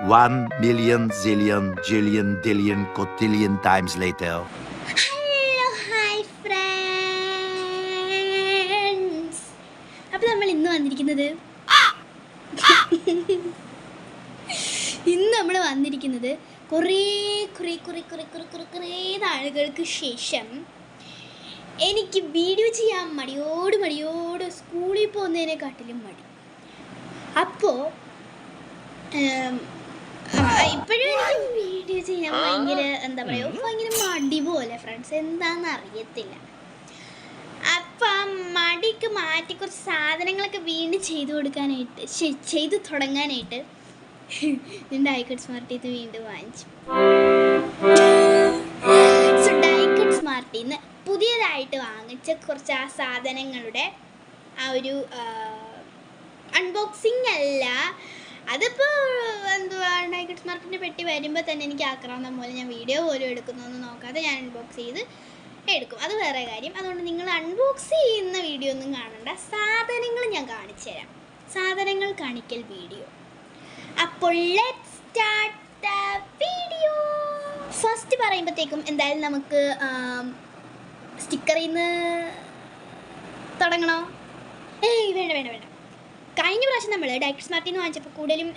1,000,000 zillion jillion dillion cotillion times later. Hello hi friends. അപ്പോൾ നമ്മൾ ഇന്ന് വന്നിരിക്കുന്നത് കുറേ നാളുകൾക്ക് ശേഷം എനിക്ക് വീഡിയോ ചെയ്യാൻ മടിയോട് സ്കൂളിൽ പോകുന്നതിനെക്കാട്ടിലും മടി. അപ്പോൾ ഇപ്പോഴും എനിക്ക് വീഡിയോ ചെയ്യാൻ ഭയങ്കര മടി പോലെ ഫ്രണ്ട്സ്, എന്താണെന്ന് അറിയത്തില്ല. അപ്പം ആ മടിക്ക് മാറ്റി കുറച്ച് സാധനങ്ങളൊക്കെ വീണ്ടും ചെയ്തു തുടങ്ങാനായിട്ട് ഡൈക്കട്ട് സ്മാർട്ടിൽ നിന്ന് വീണ്ടും വാങ്ങിച്ചു. സോ ഡൈക്കട്ട് സ്മാർട്ടിൽ നിന്ന് പുതിയതായിട്ട് വാങ്ങിച്ച കുറച്ച് ആ സാധനങ്ങളുടെ ആ ഒരു അൺബോക്സിങ് അല്ല, അതിപ്പോൾ എന്തുവാ ഡൈക്കട്ട് സ്മാർട്ടിൻ്റെ പെട്ടി വരുമ്പോൾ തന്നെ എനിക്ക് ആക്രാന്തം പോലെ ഞാൻ വീഡിയോ പോലും എടുക്കുന്നൊന്നും നോക്കാതെ ഞാൻ അൺബോക്സ് ചെയ്ത് എടുക്കും, അത് വേറെ കാര്യം. അതുകൊണ്ട് നിങ്ങൾ അൺബോക്സ് ചെയ്യുന്ന വീഡിയോ ഒന്നും കാണണ്ട, സാധനങ്ങൾ ഞാൻ കാണിച്ചു തരാം, സാധനങ്ങൾ കാണിക്കൽ വീഡിയോ. അപ്പോൾ let's start the video. First പറയുമ്പോഴത്തേക്കും എന്തായാലും നമുക്ക് സ്റ്റിക്കറിൽ നിന്ന് തുടങ്ങണോ? വേണ്ട. കഴിഞ്ഞ പ്രാവശ്യം നമ്മൾ ഡൈക്കട്ട് സ്മാർട്ടിൽ നിന്ന് വാങ്ങിച്ചപ്പോൾ കൂടുതലും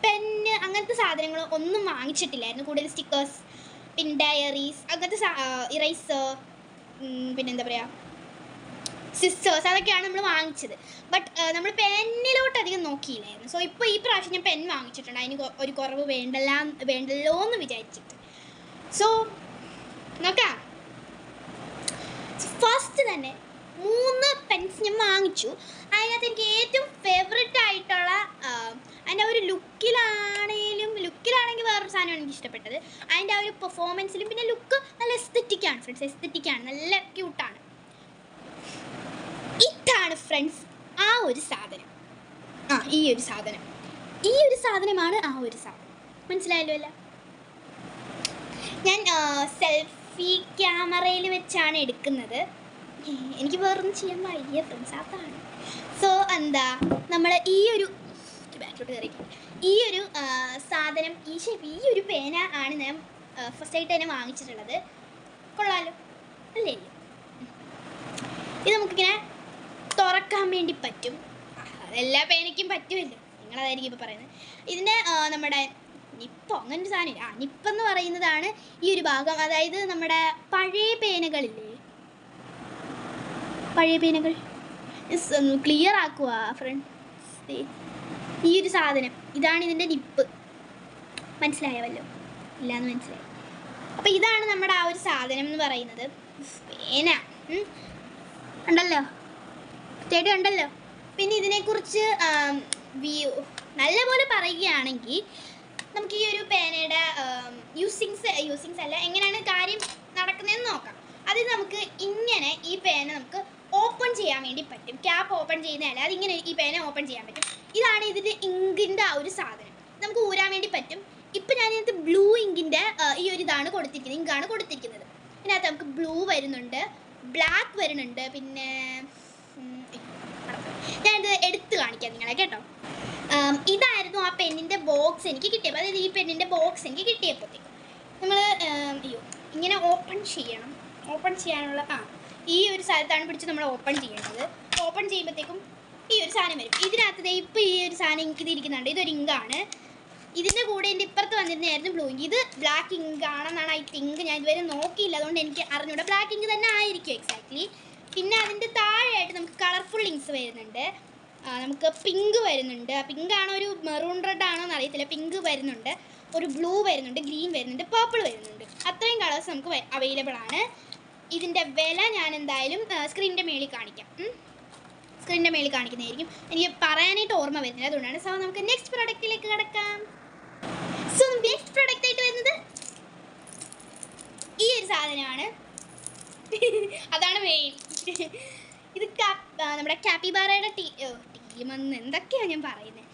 പെന്ന് അങ്ങനത്തെ സാധനങ്ങൾ ഒന്നും വാങ്ങിച്ചിട്ടില്ലായിരുന്നു. കൂടുതൽ സ്റ്റിക്കേഴ്സ്, പിന്നെ ഡയറീസ്, അങ്ങനത്തെ ഇറൈസർ, പിന്നെ സിസ്റ്റേഴ്സ്, അതൊക്കെയാണ് നമ്മൾ വാങ്ങിച്ചത്. ബട്ട് നമ്മൾ പെന്നിലോട്ട് അധികം നോക്കിയില്ലായിരുന്നു. സോ ഇപ്പോൾ ഈ പ്രാവശ്യം ഞാൻ പെൻ വാങ്ങിച്ചിട്ടുണ്ട്, അതിന് ഒരു കുറവ് വേണ്ടല്ലോ എന്ന് വിചാരിച്ചിട്ട്. സോ നോക്കാം. ഫസ്റ്റ് തന്നെ 3 പെൻസ് ഞാൻ വാങ്ങിച്ചു. അതിനകത്ത് എനിക്ക് ഏറ്റവും ഫേവറേറ്റ് ആയിട്ടുള്ള അതിൻ്റെ ഒരു ലുക്കിലാണെങ്കിൽ വേറൊരു സാധനമാണ് എനിക്ക് ഇഷ്ടപ്പെട്ടത്. അതിൻ്റെ ആ ഒരു പെർഫോമൻസിലും പിന്നെ ലുക്ക് നല്ല എസ്തെറ്റിക്കാണ് ഫ്രണ്ട്സ്, നല്ല ക്യൂട്ടാണ്. ഇതാണ് ഫ്രണ്ട്സ് ആ ഒരു സാധനം. ഈ ഒരു സാധനമാണ് ആ ഒരു സാധനം. മനസ്സിലായല്ലോ അല്ല? ഞാൻ സെൽഫി ക്യാമറയിൽ വെച്ചാണ് എടുക്കുന്നത്, എനിക്ക് വേറൊന്നും ചെയ്യാൻ വയ്യ ഫ്രണ്ട്സ്, അതാണ്. സോ നമ്മൾ ഈ ഒരു സാധനം, ഈ ഒരു പേന ആണ് ഞാൻ ഫസ്റ്റായിട്ട് തന്നെ വാങ്ങിച്ചിട്ടുള്ളത്. കൊള്ളാലോ അല്ലേ? ഇത് നമുക്കിങ്ങനെ തുറക്കാൻ വേണ്ടി പറ്റും. എല്ലാ പേനയ്ക്കും പറ്റുമല്ലോ, നിങ്ങളതായിരിക്കും ഇപ്പോൾ പറയുന്നത്. ഇതിൻ്റെ നമ്മുടെ നിപ്പോ അങ്ങനൊരു സാധനമില്ല. നിപ്പെന്ന് പറയുന്നതാണ് ഈ ഒരു ഭാഗം. അതായത് നമ്മുടെ പഴയ പേനകൾ ക്ലിയർ ആക്കുക ഫ്രണ്ട്സ്. ഈ ഒരു സാധനം ഇതാണ് ഇതിൻ്റെ നിപ്പ്. മനസ്സിലായല്ലോ? ഇല്ലയെന്ന് മനസ്സിലായി. അപ്പോൾ ഇതാണ് നമ്മുടെ ആ ഒരു സാധനം എന്ന് പറയുന്നത്, പേന. ഉണ്ടല്ലോ, ചേട്ടൻ ഉണ്ടല്ലോ. പിന്നെ ഇതിനെക്കുറിച്ച് നല്ലപോലെ പറയുകയാണെങ്കിൽ നമുക്ക് ഈ ഒരു പേനയുടെ യൂസിങ്സ് അല്ല, എങ്ങനെയാണ് കാര്യം നടക്കുന്നതെന്ന് നോക്കാം. അതിൽ നമുക്ക് ഇങ്ങനെ ഈ പേന നമുക്ക് ഓപ്പൺ ചെയ്യാൻ വേണ്ടി പറ്റും. ക്യാപ്പ് ഓപ്പൺ ചെയ്യുന്നതല്ല, അതിങ്ങനെ ഈ പേന ഓപ്പൺ ചെയ്യാൻ പറ്റും. ഇതാണ് ഇതിൻ്റെ ഇങ്കിൻ്റെ ആ ഒരു സാധനം, നമുക്ക് ഊരാൻ വേണ്ടി പറ്റും. ഇപ്പം ഞാനിതിനകത്ത് ബ്ലൂ ഇങ്കിൻ്റെ ഈ ഒരു ഇങ്കാണ് കൊടുത്തിരിക്കുന്നത്. ഇതിനകത്ത് നമുക്ക് ബ്ലൂ വരുന്നുണ്ട്, ബ്ലാക്ക് വരുന്നുണ്ട്, പിന്നെ ഞാനിത് എടുത്ത് കാണിക്കാം നിങ്ങളെ കേട്ടോ. ഇതായിരുന്നു ആ പെന്നിൻ്റെ ബോക്സ് എനിക്ക് കിട്ടിയപ്പോൾ. അതായത് ഈ പെന്നിൻ്റെ ബോക്സ് എനിക്ക് കിട്ടിയപ്പോഴത്തേക്കും നമ്മൾ ഇങ്ങനെ ഓപ്പൺ ചെയ്യാനുള്ള ഈ ഒരു സ്ഥലത്താണ് പിടിച്ച് നമ്മൾ ഓപ്പൺ ചെയ്യേണ്ടത്. ഓപ്പൺ ചെയ്യുമ്പോഴത്തേക്കും ഈ ഒരു സാധനം വരും. ഇതിനകത്ത് ഇപ്പോൾ ഈ ഒരു സാധനം ഇത് ഇരിക്കുന്നുണ്ട്, ഇതൊരു ഇങ്കാണ്. ഇതിൻ്റെ കൂടെ എൻ്റെ ഇപ്പുറത്ത് വന്നിരുന്നായിരുന്നു ബ്ലൂ ഇങ്ക്. ഇത് ബ്ലാക്ക് ഇങ്ക് ആണെന്നാണ് ഐ തിങ്ക്, ഞാൻ ഇതുവരെ നോക്കിയില്ല, അതുകൊണ്ട് എനിക്ക് അറിഞ്ഞൂടാ. ബ്ലാക്ക് ഇങ്ക് തന്നെ ആയിരിക്കും എക്സാക്ട്ലി. പിന്നെ അതിൻ്റെ താഴെയായിട്ട് നമുക്ക് കളർഫുൾ ഇങ്ക്സ് വരുന്നുണ്ട്. നമുക്ക് പിങ്ക് വരുന്നുണ്ട്, ആ പിങ്കാണോ ഒരു മെറൂൺ റെഡ് ആണോ എന്ന് അറിയത്തില്ല. പിങ്ക് വരുന്നുണ്ട്, ഒരു ബ്ലൂ വരുന്നുണ്ട്, ഗ്രീൻ വരുന്നുണ്ട്, പേർപ്പിൾ വരുന്നുണ്ട്. അത്രയും കളേഴ്സ് നമുക്ക് അവൈലബിൾ ആണ്. ഇതിൻ്റെ വില ഞാൻ എന്തായാലും സ്ക്രീനിൻ്റെ മേളിൽ കാണിക്കുന്നതായിരിക്കും. എനിക്ക് പറയാനായിട്ട് ഓർമ്മ വരുന്നില്ല, അതുകൊണ്ടാണ്. സോ നമുക്ക് നെക്സ്റ്റ് പ്രോഡക്റ്റിലേക്ക് കിടക്കാം. സോ നെക്സ്റ്റ് പ്രോഡക്റ്റ് ആയിട്ട് വരുന്നത് ഈ ഒരു സാധനമാണ്. അതാണ് മെയിൻ. ഇത് നമ്മുടെ കാപ്പിബാറയുടെ ടീമെന്ന് എന്തൊക്കെയാണ് ഞാൻ പറയുന്നത്,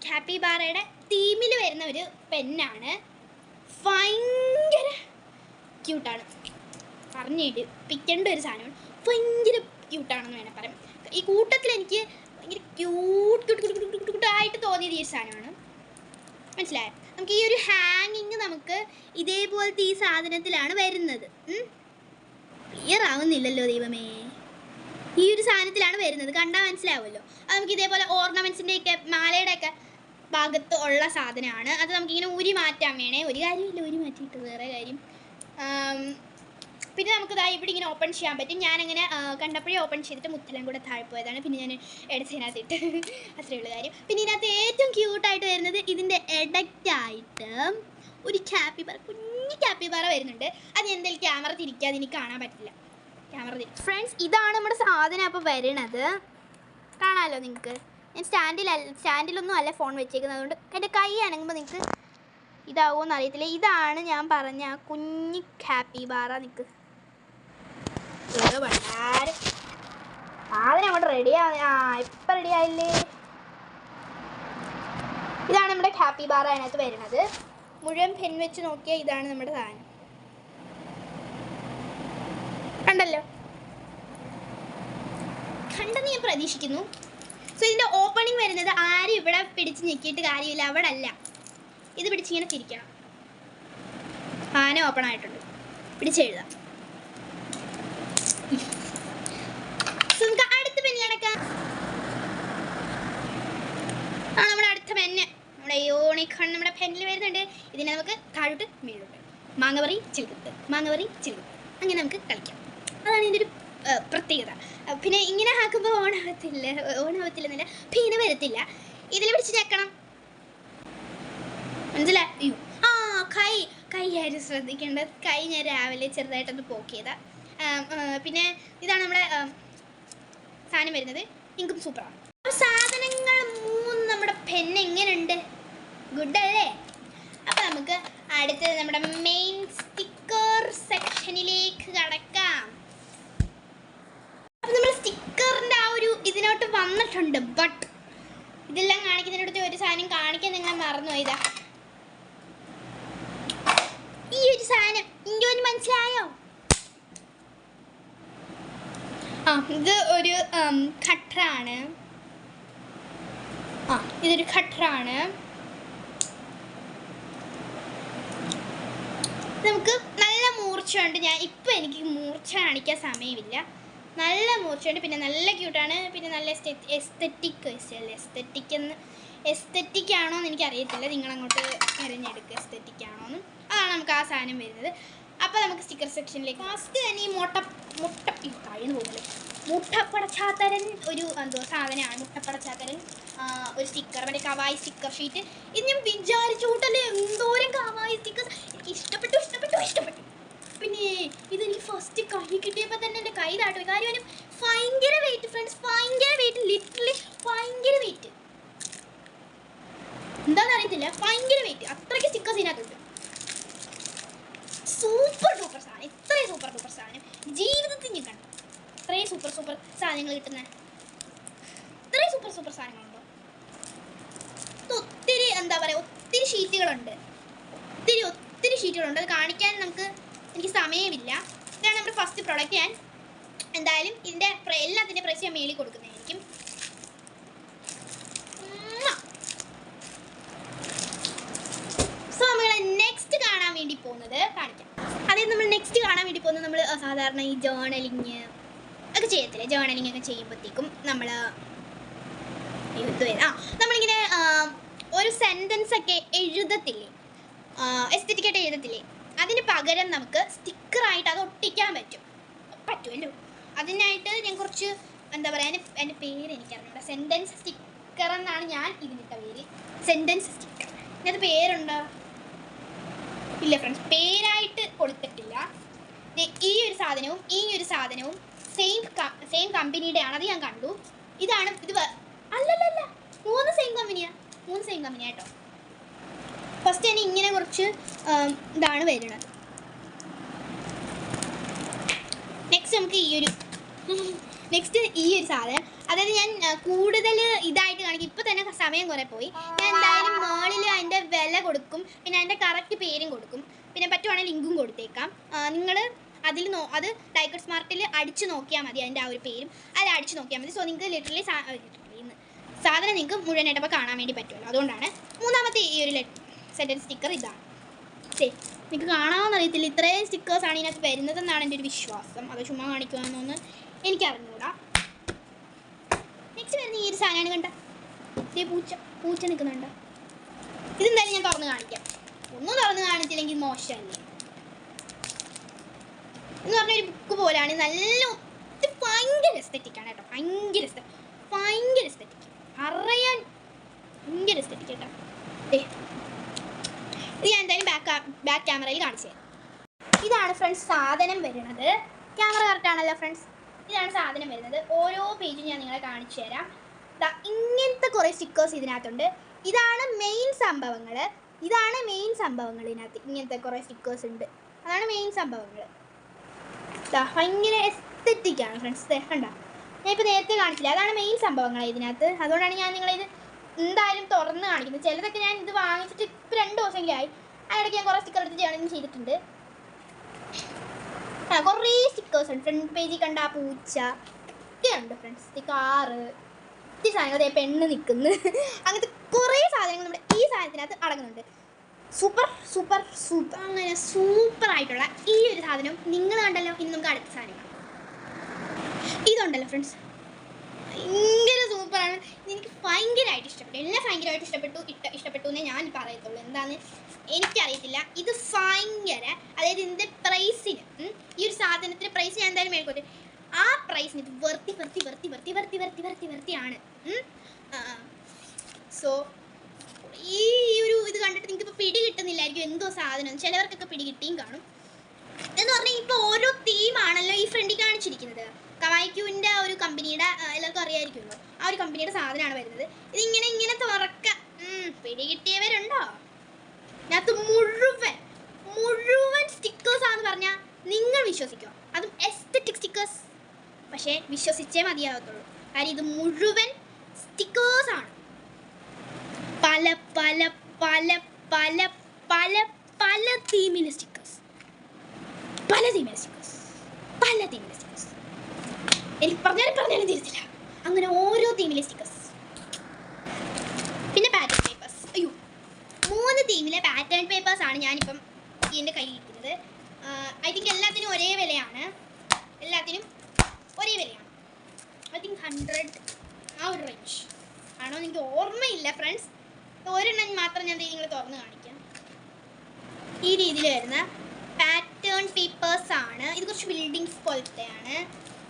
കാപ്പിബാറയുടെ തീമിൽ വരുന്ന ഒരു പെന്നാണ്. ഭയങ്കര ക്യൂട്ടാണ്, പറഞ്ഞിടിപ്പിക്കേണ്ട ഒരു സാധനമാണ്. ഭയങ്കര ക്യൂട്ടാണെന്ന് വേണം പറയാം. ഈ കൂട്ടത്തിൽ എനിക്ക് ഭയങ്കര ക്യൂട്ടായിട്ട് തോന്നിയത് ഈ സാധനമാണ്. മനസ്സിലായോ? നമുക്ക് ഈ ഒരു ഹാങ്ങിങ് നമുക്ക് ഇതേപോലത്തെ ഈ സാധനത്തിലാണ് വരുന്നത്. ക്ലിയർ ആവുന്നില്ലല്ലോ ദൈവമേ. ഈ ഒരു സാധനത്തിലാണ് വരുന്നത്, കണ്ടാൽ മനസ്സിലാവുമല്ലോ. അത് നമുക്ക് ഇതേപോലെ ഓർണമെൻറ്റ്സിൻ്റെയൊക്കെ മാലയുടെ ഒക്കെ ഭാഗത്ത് ഉള്ള സാധനമാണ്. അത് നമുക്കിങ്ങനെ ഉരി മാറ്റാൻ വേണേ. ഒരു കാര്യമില്ല ഉരി മാറ്റിയിട്ട് വേറെ കാര്യം. പിന്നെ നമുക്ക് ഇവിടെ ഇങ്ങനെ ഓപ്പൺ ചെയ്യാൻ പറ്റും. ഞാനങ്ങനെ കണ്ടപ്പോഴേ ഓപ്പൺ ചെയ്തിട്ട് മുത്തെല്ലാം കൂടെ താഴെ പോയതാണ്. പിന്നെ ഞാൻ എടുത്തതിനകത്തിട്ട് അത്രയേ ഉള്ളൂ കാര്യം. പിന്നെ ഇതിനകത്ത് ഏറ്റവും ക്യൂട്ടായിട്ട് വരുന്നത് ഇതിൻ്റെ ഇടയ്ക്കായിട്ട് ഒരു ക്യാപ്പിബാറ, കുഞ്ഞു ക്യാപ്പിബാറ വരുന്നുണ്ട്. അത് എന്തെങ്കിലും ക്യാമറ തിരിക്കാതെ എനിക്ക് കാണാൻ പറ്റില്ല. ക്യാമറ തിരിക്കും. ഫ്രണ്ട്സ്, ഇതാണ് നമ്മുടെ സാധനം അപ്പോൾ വരണത്. കാണാമല്ലോ നിങ്ങൾക്ക്. ഞാൻ സ്റ്റാൻഡിലൊന്നും അല്ല ഫോൺ വെച്ചേക്കുന്നത്, അതുകൊണ്ട് എൻ്റെ കൈ അനങ്ങുമ്പോൾ നിങ്ങൾക്ക് ഇതാവുമെന്ന് അറിയത്തില്ല. ഇതാണ് ഞാൻ പറഞ്ഞ ആ കുഞ്ഞി ക്യാപ്പിബാറ. നിങ്ങൾക്ക് വളരെ സാധനം അങ്ങോട്ട് റെഡിയാവും. ഇപ്പം റെഡിയായില്ലേ. ഇതാണ് നമ്മുടെ ക്യാപ്പിബാറ അതിനകത്ത് വരുന്നത്. മുഴുവൻ പെൻ വെച്ച് നോക്കിയാൽ ഇതാണ് നമ്മുടെ സാധനം. കണ്ടല്ലോ, കണ്ടെന്ന് ഞാൻ പ്രതീക്ഷിക്കുന്നു. സോ ഇതിൻ്റെ ഓപ്പണിങ് വരുന്നത് ആരും ഇവിടെ പിടിച്ച് ഞെക്കിയിട്ട് കാര്യമില്ല, അവിടെ അല്ല. ഇത് പിടിച്ചിങ്ങനെ തിരിക്കണം. സാധനം ഓപ്പൺ ആയിട്ടുണ്ട്, പിടിച്ചെഴുതാം. സോ നമുക്ക് അടുത്ത പെന്ന് കിടക്കാം. നമ്മുടെ അടുത്ത പെന്ന് നമ്മുടെ യൂണിക്കോൺ നമ്മുടെ പെന്നിൽ വരുന്നുണ്ട്. ഇതിനെ നമുക്ക് താഴോട്ട് മേലോട്ട് മാങ്ങവറി ചിൽകുത്ത്, മാങ്ങവറി ചിൽകുത്ത്, അങ്ങനെ നമുക്ക് കളിക്കാം. അതാണ് ഇതിൻ്റെ ഒരു പ്രത്യേകത. പിന്നെ ഇങ്ങനെ ആക്കുമ്പോൾ ഓണാവത്തില്ലെന്നില്ല, പിന്നെ വരത്തില്ല. ഇതിൽ പിടിച്ച് ഞെക്കണം, മനസ്സിലായി? കൈ ആരും ശ്രദ്ധിക്കേണ്ടത്. കൈ ഞാൻ രാവിലെ ചെറുതായിട്ടൊന്ന് പോക്കിയതാ. പിന്നെ ഇതാണ് നമ്മുടെ സാധനം വരുന്നത്. ഇങ്കും സൂപ്പറാണ്. സാധനങ്ങൾ 3 നമ്മുടെ പെൻ എങ്ങനെയുണ്ട്? ഗുഡ് അല്ലേ? അപ്പം നമുക്ക് അടുത്തത് നമ്മുടെ മെയിൻ സ്റ്റിക്കർ സെക്ഷനിലേക്ക് കടക്കാം. അപ്പം നമ്മൾ സ്റ്റിക്കറിൻ്റെ ആ ഒരു ഇതിനോട്ട് വന്നിട്ടുണ്ട്. ബട്ട് ഇതെല്ലാം കാണിക്കുന്നതിനടുത്ത് ഒരു സാധനം കാണിക്കാൻ നിങ്ങൾ മറന്നുപോയതാ. ഈ ഒരു സാധനം ഇങ്ങോട്ട് മനസ്സിലായോ? ഇത് ഒരു ഖട്ടറാണ്. ഇതൊരു ഖട്ടറാണ്. നമുക്ക് നല്ല മൂർച്ചയുണ്ട്. ഇപ്പം എനിക്ക് മൂർച്ച കാണിക്കാൻ സമയമില്ല. നല്ല മൂർച്ചയുണ്ട്, പിന്നെ നല്ല ക്യൂട്ടാണ്, പിന്നെ നല്ല എസ്തെറ്റിക് ആണോ എന്ന് എനിക്കറിയത്തില്ല. നിങ്ങളങ്ങോട്ട് തിരഞ്ഞെടുക്കുക എസ്തെറ്റിക് ആണോ എന്ന്. അതാണ് നമുക്ക് ആ സാധനം വരുന്നത്. അപ്പോൾ നമുക്ക് സ്റ്റിക്കർ സെക്ഷനിലേക്ക് ഫസ്റ്റ് തന്നെ ഈ മുട്ടപ്പടച്ചാത്തരൻ ഒരു സാധനമാണ്. മുട്ടപ്പടച്ചാത്തരൻ ഒരു സ്റ്റിക്കർ, മറ്റേ കവായി സ്റ്റിക്കർ ഷീറ്റ്. ഇത് ഞാൻ വിചാരിച്ചു കൂട്ടല്ലേ എന്തോരം കവായി സ്റ്റിക്കർ. എനിക്ക് ഇഷ്ടപ്പെട്ടു. പിന്നെ ഇതെനിക്ക് ഫസ്റ്റ് കൈ കിട്ടിയപ്പോൾ തന്നെ എൻ്റെ കൈ താട്ടുപോയി. കാര്യം ഭയങ്കര വെയിറ്റ് ഫ്രണ്ട്സ്, ഭയങ്കര വെയിറ്റ്, ലിറ്ററലി ഭയങ്കര വെയിറ്റ്. എന്താണെന്ന് അറിയത്തില്ല, ഭയങ്കര വെയിറ്റ്. അത്രയ്ക്ക് സ്റ്റിക്കേഴ്സ് ഇതിനകത്തുണ്ട്. സൂപ്പർ ഡൂപ്പർ സാധനം, ഇത്രയും സൂപ്പർ ഡൂപ്പർ സാധനം ജീവിതത്തിൽ ഞാൻ കണ്ടു. ഇത്രയും സൂപ്പർ സാധനങ്ങൾ കിട്ടുന്ന ഇത്രയും സൂപ്പർ സാധനങ്ങളുണ്ടോ? ഒത്തിരി ഒത്തിരി ഷീറ്റുകളുണ്ട്. ഒത്തിരി ഷീറ്റുകളുണ്ട്. അത് കാണിക്കാൻ എനിക്ക് സമയമില്ല. ഇതാണ് നമ്മുടെ ഫസ്റ്റ് പ്രോഡക്റ്റ്. ഞാൻ എന്തായാലും ഇതിൻ്റെ എല്ലാത്തിൻ്റെ പ്രൈസ് ഞാൻ മേളിൽ കൊടുക്കുന്നതായിരിക്കും. സോ നമ്മൾ നെക്സ്റ്റ് കാണാൻ വേണ്ടി പോകുന്നത് കാണിക്കാം. അതായത് നമ്മൾ നെക്സ്റ്റ് കാണാൻ വേണ്ടി പോകുന്നത് നമ്മൾ സാധാരണ ഈ ജേർണലിങ് ഒക്കെ ചെയ്യത്തില്ലേ? ജേർണലിങ് ഒക്കെ ചെയ്യുമ്പോഴത്തേക്കും നമ്മളിങ്ങനെ ഒരു സെൻറ്റൻസ് ഒക്കെ എഴുതത്തില്ലേ, എസ്തെറ്റിക്കായിട്ട് എഴുതത്തില്ലേ? അതിന് പകരം നമുക്ക് സ്റ്റിക്കറായിട്ട് അത് ഒട്ടിക്കാൻ പറ്റുമല്ലോ. അതിനായിട്ട് ഞാൻ കുറച്ച് എൻ്റെ പേര് എനിക്കറിഞ്ഞൂടാ. സെൻറ്റൻസ് സ്റ്റിക്കർ എന്നാണ് ഞാൻ ഇതിനിട്ട പേര്. Sentence sticker. ഇതിനകത്ത് പേരുണ്ടോ? ഇല്ല ഫ്രണ്ട്സ്, പേരായിട്ട് കൊടുത്തിട്ടില്ല. ഈ ഒരു സാധനവും സെയിം കമ്പനിയുടെയാണ്. അത് ഞാൻ കണ്ടു. ഇത് അല്ലല്ല, 3 സെയിം കമ്പനിയാട്ടോ. ഫസ്റ്റ് തന്നെ ഇങ്ങനെ കുറച്ച് ഇതാണ് വരുന്നത്. നെക്സ്റ്റ് നമുക്ക് ഈ ഒരു സാധനം, അതായത് ഞാൻ കൂടുതൽ ഇതായിട്ട് കാണിക്കും. ഇപ്പം തന്നെ സമയം കുറേ പോയി. ഞാൻ എന്തായാലും മുകളിൽ അതിൻ്റെ വില കൊടുക്കും, പിന്നെ അതിൻ്റെ കറക്റ്റ് പേരും കൊടുക്കും, പിന്നെ പറ്റുവാണെങ്കിൽ ലിങ്കും കൊടുത്തേക്കാം. നിങ്ങൾ അത് ഡൈക്കട്ട് സ്മാർട്ടിൽ അടിച്ചു നോക്കിയാൽ മതി. അതിൻ്റെ ആ ഒരു പേരും അതിൽ അടിച്ചു നോക്കിയാൽ മതി. സോ നിങ്ങൾക്ക് സാധനം നിങ്ങൾക്ക് മുഴുവനായിട്ടപ്പോൾ കാണാൻ വേണ്ടി പറ്റുമല്ലോ. അതുകൊണ്ടാണ് മൂന്നാമത്തെ ഈ ഒരു എക്സൈറ്റഡ് സ്റ്റിക്കർ ഇതാണ്. ശരി, നിങ്ങൾക്ക് കാണാമെന്ന് അറിയത്തില്ല, ഇത്രയും സ്റ്റിക്കേഴ്സാണ് ഇതിനകത്ത് വരുന്നതെന്നാണ് എൻ്റെ ഒരു വിശ്വാസം. അത് ചുമ്മാ കാണിക്കുവാണെന്നൊന്ന് എനിക്കറിഞ്ഞൂടാ. നെക്സ്റ്റ് വരുന്ന ഈ ഒരു സാധനമാണ്. കണ്ട ഇതേ പൂച്ച നിൽക്കുന്നുണ്ട്. ഇതെന്തായാലും ഞാൻ തുറന്ന് കാണിക്കാം. ഒന്നും തുറന്ന് കാണിച്ചില്ലെങ്കിൽ മോശമല്ലേ എന്ന് പറഞ്ഞൊരു ബുക്ക് പോലെയാണ്. നല്ല ഭയങ്കര എസ്തെറ്റിക്കാണ് കേട്ടോ. ഭയങ്കര എസ്തെറ്റിക് അറിയാൻ ഭയങ്കര എസ്തെറ്റിക് കേട്ടോ. ഇത് ഞാൻ എന്തായാലും ബാക്ക് ക്യാമറയിൽ കാണിച്ചു തരാം. ഇതാണ് ഫ്രണ്ട്സ് സാധനം വരുന്നത്. ക്യാമറ കറക്റ്റ് ആണല്ലോ ഫ്രണ്ട്സ്. ഇതാണ് സാധനം വരുന്നത്. ഓരോ പേജും ഞാൻ നിങ്ങളെ കാണിച്ചു തരാം. ഇങ്ങനത്തെ കുറേ സ്റ്റിക്കേഴ്സ് ഇതിനകത്തുണ്ട്. ഇതാണ് മെയിൻ സംഭവങ്ങൾ ഇതിനകത്ത്. ഇങ്ങനത്തെ കുറേ സ്റ്റിക്കേഴ്സ് ഉണ്ട്. അതാണ് മെയിൻ സംഭവങ്ങൾ. ഭയങ്കര എസ്തെറ്റിക്കാണ് ഫ്രണ്ട്സ്. കണ്ട ഞാനിപ്പോൾ നേരത്തെ കാണിച്ചില്ല. അതാണ് മെയിൻ സംഭവങ്ങൾ ഇതിനകത്ത്. അതുകൊണ്ടാണ് ഞാൻ നിങ്ങളിത് എന്തായാലും തുറന്ന് കാണിക്കുന്നത്. ചിലതൊക്കെ ഞാൻ ഇത് വാങ്ങിച്ചിട്ട് ഇപ്പോൾ 2 ദിവസമെങ്കിലായി. അതിനിടയ്ക്ക് ഞാൻ കുറേ സ്റ്റിക്കർ എടുത്ത് ചെയ്തിട്ടുണ്ട്. കുറേ സ്റ്റിക്കേഴ്സ് ഉണ്ട്. ഫ്രണ്ട് പേജിൽ കണ്ട ആ പൂച്ച ഒക്കെ ഉണ്ട് ഫ്രണ്ട്സ്. കാറ്, ഈ സാധനങ്ങൾ പെണ്ണ് നിൽക്കുന്നു. അങ്ങനത്തെ കുറേ സാധനങ്ങൾ നമ്മുടെ ഈ സാധനത്തിനകത്ത് അടങ്ങുന്നുണ്ട്. അങ്ങനെ സൂപ്പറായിട്ടുള്ള ഈ ഒരു സാധനം നിങ്ങൾ കണ്ടല്ലോ. ഇനി നമുക്ക് അടുത്ത സാധനം ഇതുണ്ടല്ലോ ഫ്രണ്ട്സ്. ഭയങ്കര സൂപ്പറാണ്. എനിക്ക് ഭയങ്കരമായിട്ട് ഇഷ്ടപ്പെട്ടു. എല്ലാം ഭയങ്കരമായിട്ട് ഇഷ്ടപ്പെട്ടു എന്നേ ഞാൻ പറയത്തുള്ളൂ. എന്താണെന്ന് എനിക്കറിയത്തില്ല. ഇത് ഭയങ്കര, അതായത് ഇതിൻ്റെ പ്രൈസിന്, ഈ ഒരു സാധനത്തിൻ്റെ പ്രൈസ് ഞാൻ എന്തായാലും മേൽക്കോട്ടെ. ആ പ്രൈസിന് ഇത് വെർത്തിയാണ്. സോ ഈ ഒരു ഇത് കണ്ടിട്ട് നിങ്ങൾക്ക് ഇപ്പോൾ പിടി കിട്ടുന്നില്ലായിരിക്കും എന്തോ സാധനം. ചിലവർക്കൊക്കെ പിടി കിട്ടിയും കാണും. എന്ന് പറഞ്ഞാൽ ഇപ്പോൾ ഓരോ തീമാണല്ലോ ഈ ഫ്രണ്ടിൽ കാണിച്ചിരിക്കുന്നത്. കവായ്ക്യൂവിൻ്റെ ഒരു കമ്പനിയുടെ, എല്ലാവർക്കും അറിയാമായിരിക്കുമല്ലോ, ആ ഒരു കമ്പനിയുടെ സാധനമാണ് വരുന്നത്. ഇങ്ങനെ തുറക്ക പിടി കിട്ടിയവരുണ്ടോ? ഇതിനകത്ത് മുഴുവൻ സ്റ്റിക്കേഴ്സാണെന്ന് പറഞ്ഞാൽ നിങ്ങൾ വിശ്വസിക്കുമോ? അതും എസ്തെറ്റിക് സ്റ്റിക്കേഴ്സ്. പക്ഷേ വിശ്വസിച്ചേ മതിയാകത്തുള്ളൂ. കാര്യം ഇത് മുഴുവൻ സ്റ്റിക്കേഴ്സാണ്. പല പല പല പല പല പല തീമിലെ സ്റ്റിക്കേഴ്സ്. എനിക്ക് പറഞ്ഞാലും തിരിച്ചില്ല. അങ്ങനെ ഓരോ തീമിലെ സ്റ്റിക്കേഴ്സ്. പിന്നെ പാറ്റേൺ പേപ്പേഴ്സ്. 3 തീമിലെ പാറ്റേൺ പേപ്പേഴ്സാണ് ഞാനിപ്പം എൻ്റെ കയ്യിൽ ഇരിക്കുന്നത്. ഐ തിങ്ക് എല്ലാത്തിനും ഒരേ വിലയാണ്. ഐ തിങ്ക് 100 ആ ഒരു റേഞ്ച് ആണോ എനിക്ക് ഓർമ്മയില്ല ഫ്രണ്ട്സ്. ഒരെണ്ണം മാത്രം ഞാൻ നിങ്ങൾ തുറന്ന് കാണിക്കാം. ഈ രീതിയിൽ വരുന്ന പാറ്റേൺ പേപ്പേഴ്സാണ്. ഇത് കുറച്ച് ബിൽഡിങ്സ് പോലത്തെയാണ്.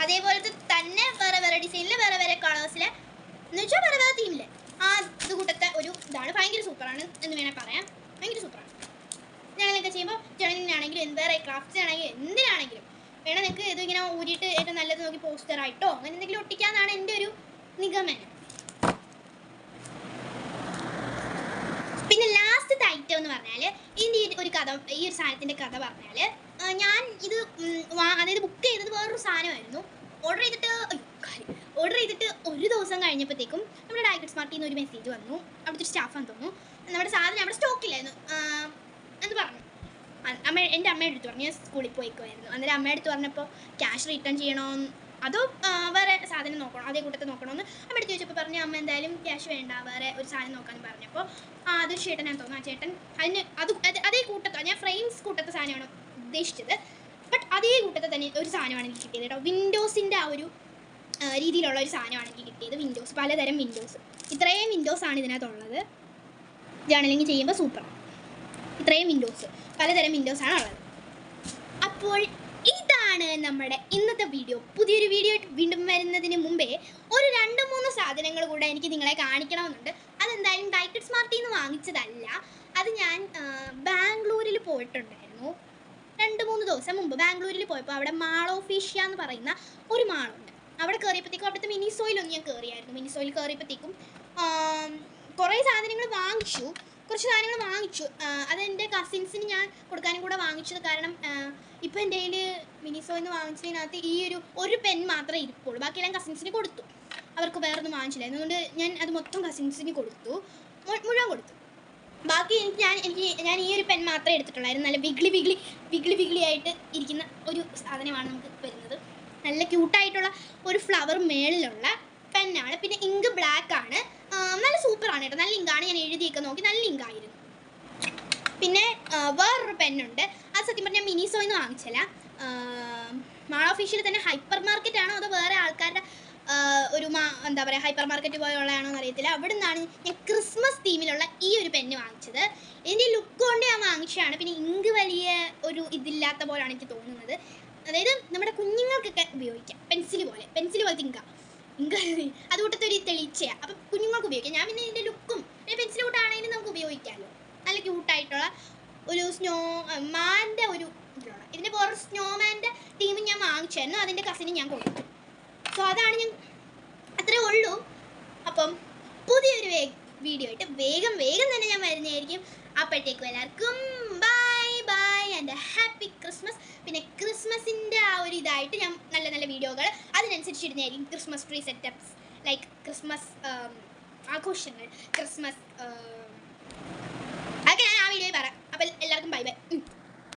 അതേപോലത്തെ തന്നെ വേറെ ഡിസൈനിൽ വേറെ കളേഴ്സിൽ എന്ന് വെച്ചാൽ വേറെ തീമിൽ ആ ഇത് കൂട്ടത്തെ ഒരു ഇതാണ്. ഭയങ്കര സൂപ്പറാണ് എന്ന് വേണേൽ പറയാം. ഭയങ്കര സൂപ്പറാണ്. ഞങ്ങളൊക്കെ ചെയ്യുമ്പോൾ ജേർണലിനാണെങ്കിലും വേറെ ക്രാഫ്റ്റ്സ് ആണെങ്കിലും എന്തിനാണെങ്കിലും വേണം നിങ്ങൾക്ക് ഇതിങ്ങനെ ഊരിയിട്ട് ഏറ്റവും നല്ലത് നോക്കി പോസ്റ്ററായിട്ടോ അങ്ങനെ എന്തെങ്കിലും ഒട്ടിക്കാന്നാണ് എൻ്റെ ഒരു നിഗമനം. പിന്നെ ലാസ്റ്റത്തെ ഐറ്റം എന്ന് പറഞ്ഞാൽ ഇതിൻ്റെ ഒരു കഥ, ഈ ഒരു സാധനത്തിൻ്റെ കഥ പറഞ്ഞാൽ, ഞാൻ ഇത് അതായത് ബുക്ക് ചെയ്തത് വേറൊരു സാധനമായിരുന്നു. ഓർഡർ ചെയ്തിട്ട് ഒരു ദിവസം കഴിഞ്ഞപ്പോഴത്തേക്കും നമ്മുടെ ഡയഗ്നോസ് സ്മാർട്ടിൽ നിന്ന് ഒരു മെസ്സേജ് വന്നു. അവിടുത്തെ ഒരു സ്റ്റാഫാന്ന് തോന്നുന്നു. നമ്മുടെ സാധനം അവിടെ സ്റ്റോക്കില്ലായിരുന്നു എന്ന് പറഞ്ഞു. എൻ്റെ അമ്മയുടെ അടുത്ത് പറഞ്ഞു. ഞാൻ സ്കൂളിൽ പോയിക്കുമായിരുന്നു. അന്നേരം അമ്മയുടെ അടുത്ത് പറഞ്ഞപ്പോൾ ക്യാഷ് റിട്ടേൺ ചെയ്യണോ അതോ വേറെ സാധനം നോക്കണം, അതേ കൂട്ടത്തിൽ നോക്കണമെന്ന് അമ്മ എടുത്ത് ചോദിച്ചപ്പോൾ പറഞ്ഞു അമ്മ എന്തായാലും ക്യാഷ് വേണ്ട, വേറെ ഒരു സാധനം നോക്കാമെന്ന് പറഞ്ഞപ്പോൾ അതൊരു ചേട്ടനാണ് തോന്നുന്നു. ആ ചേട്ടൻ അതേ കൂട്ടത്തെ, ഞാൻ ഫ്രെയിംസ് കൂട്ടത്തെ സാധനമാണ് ഉദ്ദേശിച്ചത്. ബട്ട് അതേ കൂട്ടത്തെ തന്നെ ഒരു സാധനമാണ് എനിക്ക് കിട്ടിയത് കേട്ടോ. വിൻഡോസിൻ്റെ ആ ഒരു രീതിയിലുള്ള ഒരു സാധനമാണ് എനിക്ക് കിട്ടിയത്. വിൻഡോസ്, പലതരം വിൻഡോസ്. ഇത്രയും വിൻഡോസാണ് ഇതിനകത്തുള്ളത്. ജേർണലിങ് ചെയ്യുമ്പോൾ സൂപ്പറാണ്. ഇത്രയും വിൻഡോസ്, പലതരം വിൻഡോസാണ് ഉള്ളത്. അപ്പോൾ ഇതാണ് നമ്മുടെ ഇന്നത്തെ വീഡിയോ. പുതിയൊരു വീഡിയോ വീണ്ടും വരുന്നതിന് മുമ്പേ ഒരു 2-3 സാധനങ്ങൾ കൂടെ എനിക്ക് നിങ്ങളെ കാണിക്കണമെന്നുണ്ട്. അതെന്തായാലും ഡയഗ്നോസ് സ്മാർട്ടിൽ നിന്ന് വാങ്ങിച്ചതല്ല. അത് ഞാൻ ബാംഗ്ലൂരിൽ പോയിട്ടുണ്ടായിരുന്നു 2-3 ദിവസം മുമ്പ്. ബാംഗ്ലൂരിൽ പോയപ്പോൾ അവിടെ മാൾ ഓഫ് ഏഷ്യ എന്ന് പറയുന്ന ഒരു മാളുണ്ട്. അവിടെ കയറിയപ്പോഴത്തേക്കും അവിടുത്തെ മിനിസോയിലൊന്ന് ഞാൻ കയറിയായിരുന്നു. മിനിസോയിൽ കയറിയപ്പോഴത്തേക്കും കുറേ സാധനങ്ങൾ വാങ്ങിച്ചു. അതെൻ്റെ കസിൻസിന് ഞാൻ കൊടുക്കാനും കൂടെ വാങ്ങിച്ചത്. കാരണം ഇപ്പോൾ എൻ്റെ കയ്യിൽ മിനിസോയിൽ നിന്ന് വാങ്ങിച്ചതിനകത്ത് ഈ ഒരു പെൻ മാത്രമേ ഇരിപ്പുള്ളൂ. ബാക്കിയെല്ലാം കസിൻസിന് കൊടുത്തു. അവർക്ക് വേറൊന്നും വാങ്ങിച്ചില്ലായിരുന്നു. അതുകൊണ്ട് ഞാൻ അത് മൊത്തം കസിൻസിന് കൊടുത്തു, മുഴുവൻ കൊടുത്തു. ബാക്കി ഞാൻ ഈ ഒരു പെൻ മാത്രമേ എടുത്തിട്ടുള്ളായിരുന്നു. നല്ല വിഗ്ലി ആയിട്ട് ഇരിക്കുന്ന ഒരു സാധനമാണ് നമുക്ക് വരുന്നത്. നല്ല ക്യൂട്ടായിട്ടുള്ള ഒരു ഫ്ലവർ മേളിലുള്ള പെന്നാണ്. പിന്നെ ഇങ്ക് ബ്ലാക്ക് ആണ്. നല്ല സൂപ്പറാണ് കേട്ടോ. നല്ല ഇങ്കാണ്. ഞാൻ എഴുതിയൊക്കെ നോക്കി, നല്ല ഇങ്കായിരുന്നു. പിന്നെ വേറൊരു പെന്നുണ്ട്, അത് സത്യം പറഞ്ഞാൽ മിനിസോയിൽ നിന്ന് വാങ്ങിച്ചില്ല. മാൾ ഓഫീഷ്യൽ തന്നെ ഹൈപ്പർ മാർക്കറ്റ് ആണോ അതോ വേറെ ആൾക്കാരുടെ ഒരു എന്താ പറയുക ഹൈപ്പർ മാർക്കറ്റ് പോലെയുള്ളതാണോ എന്ന് അറിയത്തില്ല. അവിടെ നിന്നാണ് ഞാൻ ക്രിസ്മസ് തീമിലുള്ള ഈ ഒരു പെന്ന് വാങ്ങിച്ചത്. ഇതിൻ്റെ ലുക്ക് കൊണ്ട് ഞാൻ വാങ്ങിച്ചതാണ്. പിന്നെ ഇങ്ക് വലിയ ഒരു ഇതില്ലാത്ത പോലെയാണ് എനിക്ക് തോന്നുന്നത്. അതായത് നമ്മുടെ കുഞ്ഞുങ്ങൾക്കൊക്കെ ഉപയോഗിക്കാം, പെൻസിൽ പോലത്തെ ഇങ്ക അതുകൂട്ടത്തെ ഒരു തെളിച്ചയാണ്. അപ്പം കുഞ്ഞുങ്ങൾക്ക് ഉപയോഗിക്കാം. ഞാൻ പിന്നെ ഇതിൻ്റെ ലുക്കും പിന്നെ പെൻസിൽ കൂട്ടാണെങ്കിലും നമുക്ക് ഉപയോഗിക്കാമല്ലോ. നല്ല ക്യൂട്ടായിട്ടുള്ള ഒരു സ്നോമാൻ്റെ ഒരു ഇതിലുള്ള ഇതിൻ്റെ വേറെ സ്നോമാൻ്റെ തീം ഞാൻ വാങ്ങിച്ചായിരുന്നു. അതിൻ്റെ കസിന് ഞാൻ കൊടുത്തു. സോ അതാണ് ഞാൻ, അത്രേ ഉള്ളൂ. അപ്പം പുതിയൊരു വീഡിയോ ആയിട്ട് വേഗം തന്നെ ഞാൻ വരുന്നതായിരിക്കും. അപ്പോഴത്തേക്കും എല്ലാവർക്കും bye bye and happy Christmas. പിന്നെ ക്രിസ്മസിൻ്റെ ആ ഒരു ഇതായിട്ട് ഞാൻ നല്ല വീഡിയോകൾ അതിനനുസരിച്ച് ഇടുന്നതായിരിക്കും. Christmas tree setups, like Christmas ആഘോഷങ്ങൾ, ക്രിസ്മസ്